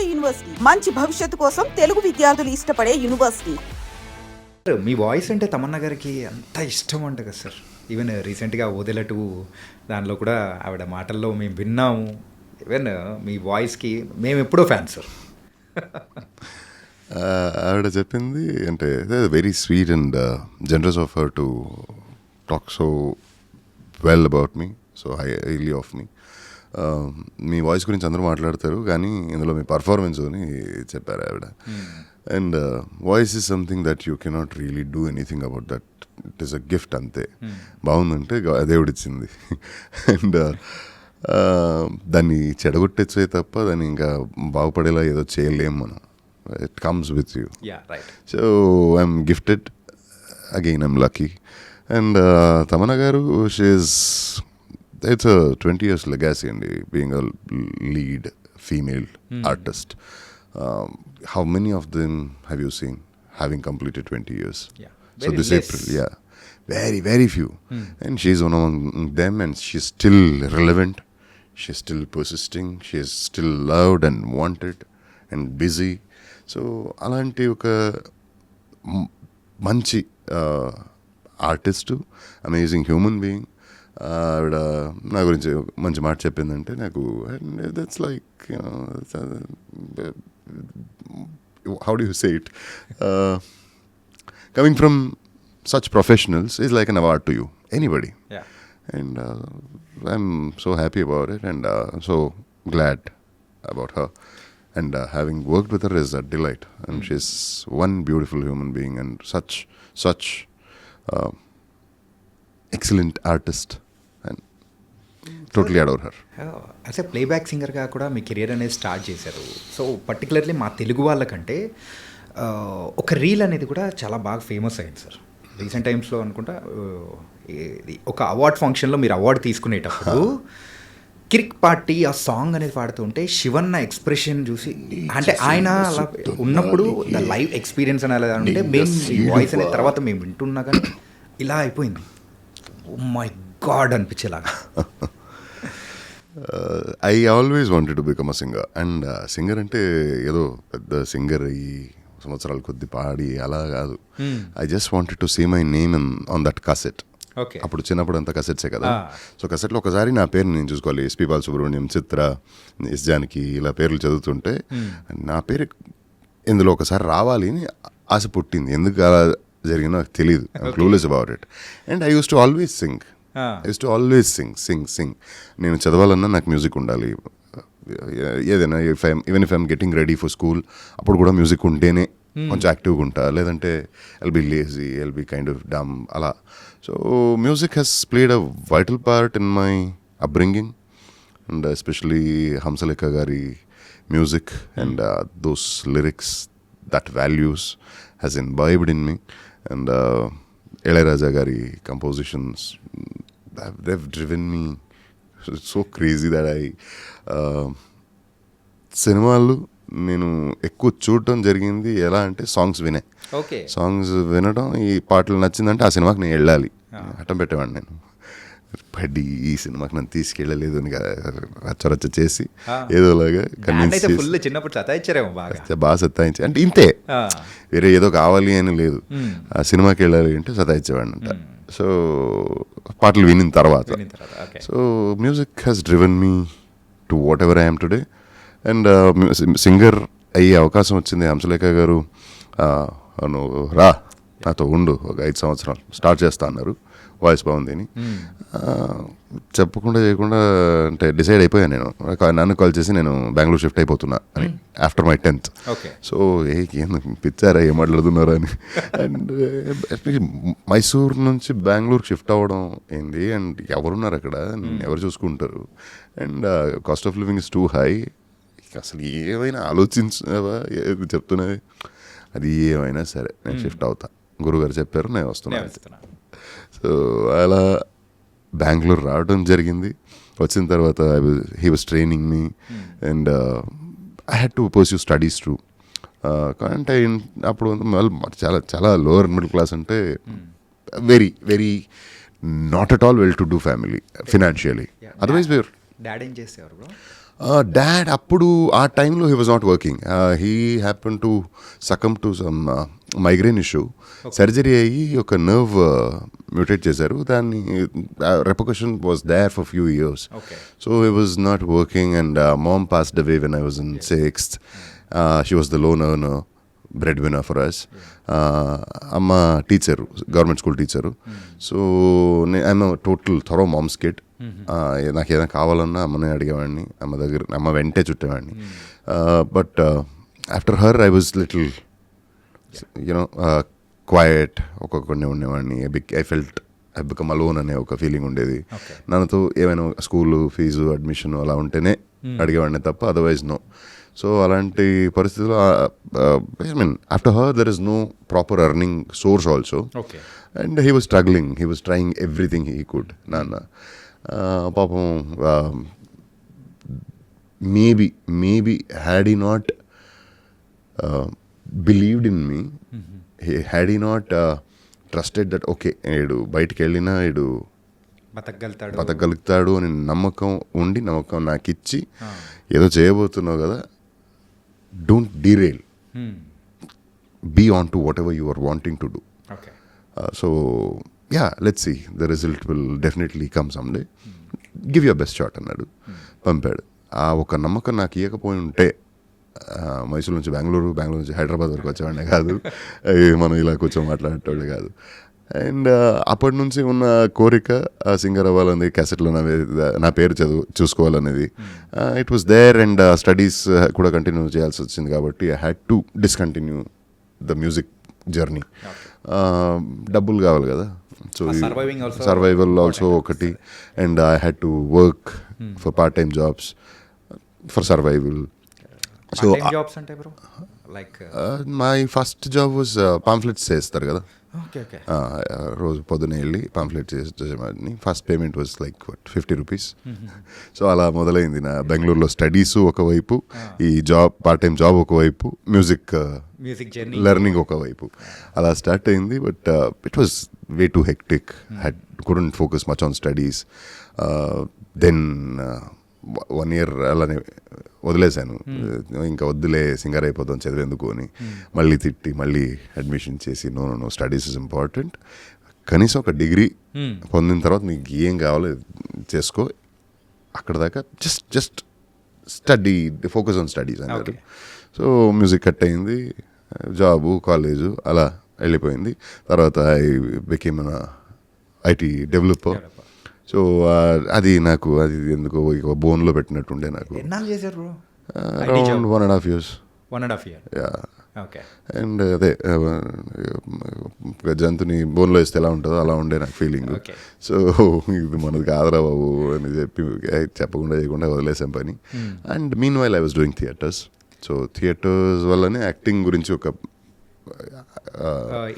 నాడు యూనివర్సిటీ మంచి భవిష్యత్తు కోసం తెలుగు విద్యార్థులు ఇష్టపడే యూనివర్సిటీ. మీ వాయిస్ అంటే తమన్నా గారికి అంత ఇష్టం అంట కదా సార్. ఈవెన్ రీసెంట్గా వదిలటు దానిలో కూడా ఆవిడ మాటల్లో మేము విన్నాము. ఈవెన్ మీ వాయిస్కి మేము ఎప్పుడో ఫ్యాన్ సార్. ఆవిడ చెప్పింది అంటే very sweet and generous of her to talk so well about me, so highly of me. Me voice గురించి అందరూ మాట్లాడతారు కానీ ఇందులో మీ పర్ఫార్మెన్స్ అని చెప్పారు ఆవిడ. And voice is something that you cannot really do anything about that. It is a gift అంతే. బాగుందంటే దేవుడిచ్చింది. అండ్ దాన్ని చెడగొట్టేచ్చే తప్ప దాన్ని ఇంకా బాగుపడేలా ఏదో చేయలేము మనం. It comes with you. So I'm gifted again, I'm lucky. And Tamannaah గారు, she is it's a 20 years legacy and being a lead female artist. How many of them have you seen having completed 20 years? So this April, very, very few. And she's one among them, and she's still relevant. She's still persisting. She is still loved and wanted and busy. So alanti oka manchi artist, amazing human being. ఆవిడ నా గురించి మంచి మాట చెప్పిందంటే నాకు that's like how do you say it, coming from such professionals is like an award to you, anybody. And I'm so happy about it and so glad about her. And having worked with her is a delight. And she's one beautiful human being and such excellent artist. And totally adore her. As a playback సింగర్గా కూడా మీ career అనేది start చేశారు. So particularly మా తెలుగు వాళ్ళకంటే ఒక reel అనేది కూడా చాలా బాగా ఫేమస్ అయింది సార్ రీసెంట్ టైమ్స్లో అనుకుంటా. ఒక అవార్డ్ ఫంక్షన్లో మీరు అవార్డు తీసుకునేటప్పుడు కిరిక్ పార్టీ ఆ సాంగ్ అనేది పాడుతుంటే శివన్న ఎక్స్ప్రెషన్ చూసి, అంటే ఆయన అలా ఉన్నప్పుడు ద లైవ్ ఎక్స్పీరియన్స్ అనేది అంటే మేము ఈ వాయిస్ అనే తర్వాత మేము వింటున్నా కానీ ఇలా అయిపోయింది. ఓ మై గాడ్ అనిపించేలాగా. I always wanted to become a singer. And singer అంటే ఏదో పెద్ద సింగర్ ఈ సంవత్సరాల కొద్ది పాడి అలా కాదు. I just wanted to see my name on that cassette. అప్పుడు చిన్నప్పుడు అంతా కసెట్సే కదా. సో కసెట్లో ఒకసారి నా పేరు నేను చూసుకోవాలి. ఎస్పి బాలసుబ్రహ్మణ్యం, చిత్ర, ఎస్ జానకి ఇలా పేర్లు చదువుతుంటే నా పేరు ఇందులో ఒకసారి రావాలి అని ఆశ పుట్టింది. ఎందుకు అలా జరిగిందో నాకు తెలియదు. I'm clueless about it. And I use to always sing. నేను చదవాలన్నా నాకు మ్యూజిక్ ఉండాలి. ఏదైనా even if I'm getting ready for school అప్పుడు కూడా మ్యూజిక్ ఉంటేనే కొంచెం యాక్టివ్గా ఉంటా, లేదంటే I'll be lazy, I'll be kind of dumb అలా. So music has played a vital part in my upbringing and especially Hamsalekha గారి music and those lyrics, that values has imbibed in me. And Ilaiyaraaja గారి compositions, they've driven me so crazy that సినిమాలు నేను ఎక్కువ చూడటం జరిగింది ఎలా అంటే సాంగ్స్ సాంగ్స్ వినడం, ఈ పాటలు నచ్చిందంటే ఆ సినిమాకి నేను వెళ్ళాలి అట్టం పెట్టేవాడిని. నేను పడి ఈ సినిమాకి నన్ను తీసుకెళ్ళలేదు అని రచ్చరచ్చ చేసి ఏదోలాగా కన్విన్స్ చేసి బాగా సత్తాయించి, అంటే ఇంతే, వేరే ఏదో కావాలి అని లేదు. ఆ సినిమాకి వెళ్ళాలి అంటే సతాయించేవాడిని అంట. సో పాటలు వినిన తర్వాత so music has driven me to what ever I'm today. And singer అయ్యే అవకాశం వచ్చింది. హంసలేఖ గారు నువ్వు రా నాతో ఉండు, ఒక 5 సంవత్సరాలు స్టార్ట్ చేస్తా అన్నారు, వాయిస్ బాగుంది అని. చెప్పకుండా చేయకుండా అంటే డిసైడ్ అయిపోయాను. నేను నన్ను కాల్ చేసి నేను బెంగళూరు షిఫ్ట్ అయిపోతున్నా అని ఆఫ్టర్ మై 10th. సో ఏం పిచ్చారా, ఏం మాట్లాడుతున్నారా అని. అండ్ మైసూర్ నుంచి బెంగళూరు షిఫ్ట్ అవ్వడం ఏంది, అండ్ ఎవరున్నారు అక్కడ, ఎవరు చూసుకుంటారు, and cost of living is two high. అసలు ఏమైనా ఆలోచించావా, చెప్తున్నది అది ఏమైనా సరే నేను షిఫ్ట్ అవుతా, గురుగారు చెప్పారు నేను వస్తున్నాను. సో అలా బెంగళూరు రావడం జరిగింది. వచ్చిన తర్వాత he was training me and I had to pursue studies too. అంటే అప్పుడు చాలా చాలా లోవర్ మిడిల్ క్లాస్, అంటే very very not at all well to do family financially. Otherwise where daddy ఏం చేసేవారు? డాడ్ అప్పుడు ఆ టైంలో he was not working. He happen to succumb to some migraine issue. Surgery అయ్యి ఒక నర్వ్ మ్యూటేట్ చేశారు. దాన్ని repercussion was there for few years. So he was not working and mom passed away when I was in 6th. She was the lone earner, bread winner for us. అమ్మ teacher, government school teacher. So I'm total thorough mom's kid. నాకు ఏదైనా కావాలన్నా అమ్మనే అడిగేవాడిని, అమ్మ వెంటే చుట్టేవాడిని. But after her I was little you know quiet, ఒక్కొక్కడిని ఉండేవాడిని. ఐ బికమ్ అలోన్ అనే ఒక ఫీలింగ్ ఉండేది. నాతో ఏమైనా స్కూలు ఫీజు అడ్మిషన్ అలా ఉంటేనే అడిగేవాడిని తప్ప అదర్వైజ్ నో. సో అలాంటి పరిస్థితుల్లో I mean after her there is no proper earning source also. And he was struggling, he was trying everything he could. నాన్న పాపం maybe had he not believed in me, had he not trusted that okay వీడు బయటికి వెళ్ళినా వీడు బతకగలుగుతాడు అని నమ్మకం నాకు ఇచ్చి ఏదో చేయబోతున్నావు కదా, don't derail, be on to whatever you are wanting to do. So yeah, let's see, the result will definitely come someday, give your best shot అన్నాడు, పంపాడు. ఆ ఒక నమ్మకం నాకు ఇవ్వకపోయి ఉంటే మైసూరు నుంచి బెంగళూరు నుంచి హైదరాబాద్ వరకు వచ్చేవాడినే కాదు, మనం ఇలా కూర్చొని మాట్లాడేటోళ్ళే కాదు. అండ్ అప్పటి నుంచి ఉన్న కోరిక సింగర్ అవ్వాలనేది, క్యాసెట్లో నా పేరు చూసుకోవాలనేది it was there. And studies కూడా కంటిన్యూ చేయాల్సి వచ్చింది కాబట్టి I had to discontinue the music journey. డబ్బులు కావాలి కదా, సో సర్వైవల్ ఆల్సో ఒకటి. And I had to work for part time jobs for survival. So my first job was pamphlets చేస్తారు కదా, రోజు పొద్దున వెళ్ళి పాంఫ్లెట్ చేసేవాడిని. First payment was like 50 rupees. So అలా మొదలైంది నా బెంగళూరులో స్టడీస్ ఒకవైపు, ఈ జాబ్ పార్ట్ టైం జాబ్ ఒకవైపు, మ్యూజిక్ లెర్నింగ్ ఒకవైపు, అలా స్టార్ట్ అయింది. But it was way too hectic, couldn't focus much on studies. Then 1 year అలానే వదిలేశాను. ఇంకా వద్దులే, సింగర్ అయిపోతాం చదివేందుకు అని మళ్ళీ తిట్టి మళ్ళీ అడ్మిషన్ చేసి నో స్టడీస్ ఇస్ ఇంపార్టెంట్, కనీసం ఒక డిగ్రీ పొందిన తర్వాత నీకు ఏం కావాలో చేసుకో, అక్కడ దాకా just study, focus on studies అన్నారు. సో మ్యూజిక్ కట్ అయింది, జాబు కాలేజు అలా వెళ్ళిపోయింది. తర్వాత I became IT developer. So అది నాకు అది ఎందుకో బోన్లో పెట్టినట్టుండే. నాకు అరౌండ్ 1.5 years. అండ్ అదే జంతుని బోన్లో వేస్తే ఎలా ఉంటుందో అలా ఉండే నాకు ఫీలింగ్. సో ఇది మనది కాదురా బాబు అని చెప్పకుండా చేయకుండా వదిలేసాం పని. And mean while I was doing theatres. So theatres వల్లనే యాక్టింగ్ గురించి ఒక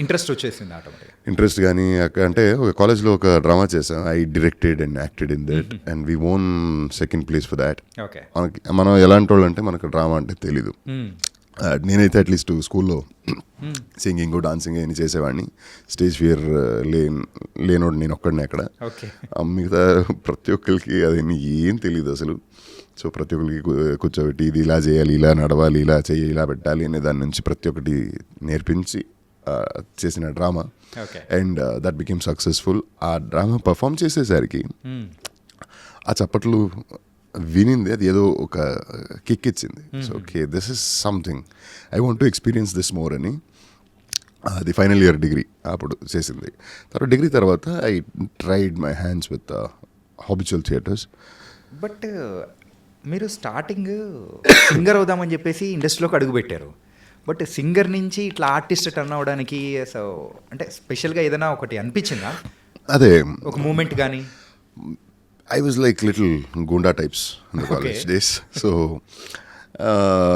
ఇంట్రెస్ట్ వచ్చేసింది ఆటోమేటిక్గా. ఇంట్రెస్ట్ కానీ అంటే ఒక కాలేజ్లో ఒక డ్రామా చేసాం, I directed and acted in that and we own 2nd place for that. మనం ఎలాంటి వాళ్ళు అంటే మనకు డ్రామా అంటే తెలీదు. నేనైతే అట్లీస్ట్ స్కూల్లో సింగింగ్ డాన్సింగ్ అని చేసేవాడిని. స్టేజ్ ఫియర్ లేనోడు నేను ఒక్కడిని అక్కడ. మిగతా ప్రతి ఒక్కరికి అది ఏం తెలియదు అసలు. సో ప్రతి ఒక్కరికి కూర్చోబెట్టి ఇది ఇలా చేయాలి, ఇలా నడవాలి, ఇలా చేయాలి, ఇలా పెట్టాలి అనే దాని నుంచి ప్రతి ఒక్కటి నేర్పించి చేసిన drama. And that became successful. ఆ డ్రామా పర్ఫామ్ చేసేసరికి ఆ చప్పట్లు వినింది, అది ఏదో ఒక కిక్ ఇచ్చింది. So okay, this is something I want to experience this more అని అది ఫైనల్ ఇయర్ డిగ్రీ అప్పుడు చేసింది. తర్వాత డిగ్రీ తర్వాత I tried my hands with habitual theatres. But మీరు స్టార్టింగ్ సింగర్ అవుదామని చెప్పేసి ఇండస్ట్రీలోకి అడుగుపెట్టారు. బట్ సింగర్ నుంచి ఇట్లా ఆర్టిస్ట్ టర్న్ అవ్వడానికి సో అంటే స్పెషల్గా ఏదైనా ఒకటి అనిపించిందా? అదే ఒక మూమెంట్ కానీ? ఐ వాజ్ లైక్ లిటిల్ గుండా types in the college days. So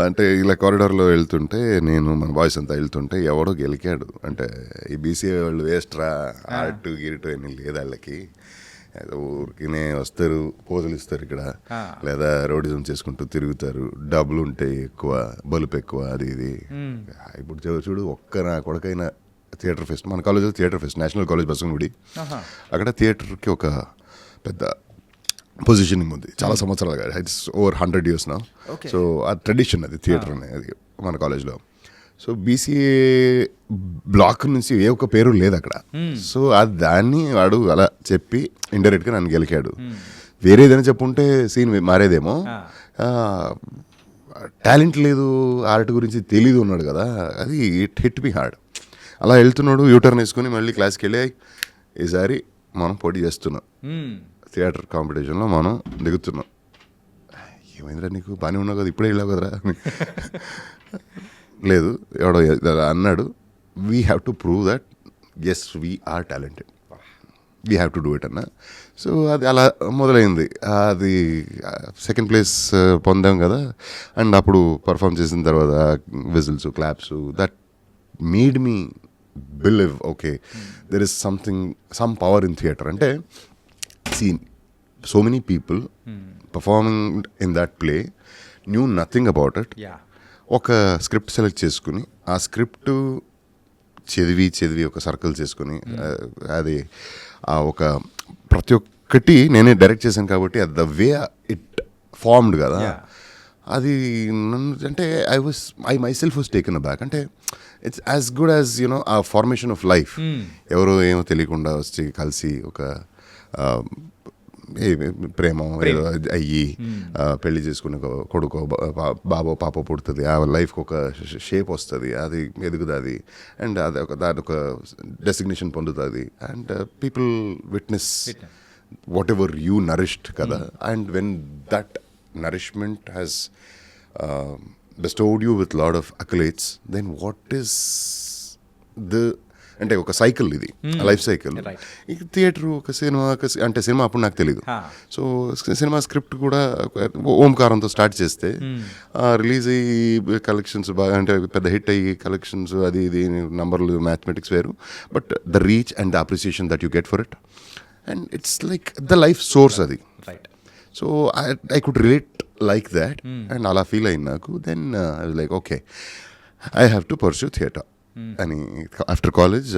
అంటే ఇలా కారిడార్లో వెళ్తుంటే నేను మన బాయ్స్ అంతా వెళ్తుంటే ఎవడో గెలికాడు అంటే ఈ బీసీఏ వాళ్ళు వేస్ట్రా ఆర్ట్ గిరిటు అని లేదు వాళ్ళకి. ఊరికినే వస్తారు, పోజులు ఇస్తారు ఇక్కడ, లేదా రోడిజం చేసుకుంటూ తిరుగుతారు, డబ్బులు ఉంటాయి ఎక్కువ, బలుపు ఎక్కువ, అది ఇది. ఇప్పుడు చూడు ఒక్క నా కొడుకైనా థియేటర్ ఫెస్ట్, మన కాలేజ్లో theatre pest, national college Basavanagudi, అక్కడ థియేటర్కి ఒక పెద్ద పొజిషనింగ్ ఉంది చాలా సంవత్సరాలుగా. ఇట్స్ ఓవర్ 100 years నా. Okay. సో ఆ ట్రెడిషన్ అది థియేటర్ అనేది మన కాలేజ్లో. సో బీసీఏ బ్లాక్ నుంచి ఏ ఒక్క పేరు లేదు అక్కడ. సో దాన్ని వాడు అలా చెప్పి ఇండైరెక్ట్గా నన్ను గెలికాడు. వేరేదైనా చెప్పుంటే సీన్ మారేదేమో. టాలెంట్ లేదు, ఆర్ట్ గురించి తెలీదు ఉన్నాడు కదా, అది ఇట్ హిట్ మీ హార్డ్. అలా వెళ్తున్నాడు, యూటర్న్ వేసుకుని మళ్ళీ క్లాస్కి వెళ్ళి ఈసారి మనం పోటీ చేస్తున్నాం, థియేటర్ కాంపిటీషన్లో మనం దిగుతున్నాం. ఏమైందిరా నీకు బాగానే ఉన్నావు కదా, ఇప్పుడే వెళ్ళావు కదరా. లేదు ఎవడో అన్నాడు, we have to prove that as we are talented, we have to do it అన్న. సో అది అలా మొదలైంది. అది సెకండ్ ప్లేస్ పొందాం కదా. అండ్ అప్పుడు పర్ఫామ్ చేసిన తర్వాత whistles, claps, that made me believe okay there is some power in theatre. అంటే seen so many people performing in that play new nothing about it. ఒక స్క్రిప్ట్ సెలెక్ట్ చేసుకుని ఆ script చదివి ఒక సర్కిల్ చేసుకుని అది ఒక ప్రతి ఒక్కటి నేనే డైరెక్ట్ చేశాను కాబట్టి ద వే ఇట్ ఫార్మ్డ్ కదా, అది నన్ను అంటే I myself was taken back. అంటే it's as good as you know ఆ ఫార్మేషన్ ఆఫ్ లైఫ్. ఎవరో ఏమో తెలియకుండా వచ్చి కలిసి ఒక ప్రేమ ఏదో అయ్యి పెళ్లి చేసుకుని కొడుకో బాబో పాప పుడుతుంది, ఆ లైఫ్కి ఒక షేప్ వస్తుంది, అది ఎదుగుతుంది, అండ్ అది దాని ఒక డెసిగ్నేషన్ పొందుతుంది, and people witness whatever you nourished కదా. And when that nourishment has bestowed you with lot of accolades, then what is the అంటే ఒక సైకిల్, ఇది లైఫ్ సైకిల్. ఈ థియేటర్ ఒక సినిమా అంటే సినిమా అప్పుడు నాకు తెలీదు. సో సినిమా స్క్రిప్ట్ కూడా ఓంకారంతో స్టార్ట్ చేస్తే రిలీజ్ అయ్యి కలెక్షన్స్ బాగా అంటే పెద్ద హిట్ అయ్యి కలెక్షన్స్ అది ఇది నంబర్లు మ్యాథమెటిక్స్ వేరు, but the reach and the appreciation that you get for it, and it's like the life source అది. So I could relate like that, and అలా ఫీల్ అయింది నాకు. Then I was like okay I have to pursue theatre అని. After college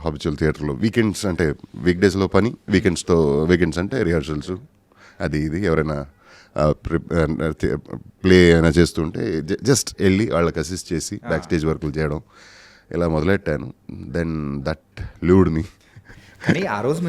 habitual థియేటర్లో weekends అంటే week డేస్లో పని, weekends అంటే రిహర్సల్స్ అది ఇది. ఎవరైనా ప్లే అయినా చేస్తుంటే జస్ట్ వెళ్ళి వాళ్ళకి అసిస్ట్ చేసి బ్యాక్ స్టేజ్ వర్కులు చేయడం, ఇలా మొదలెట్టాను. దెన్ దట్ లివ్డ్ మీ. కానీ ఆ రోజు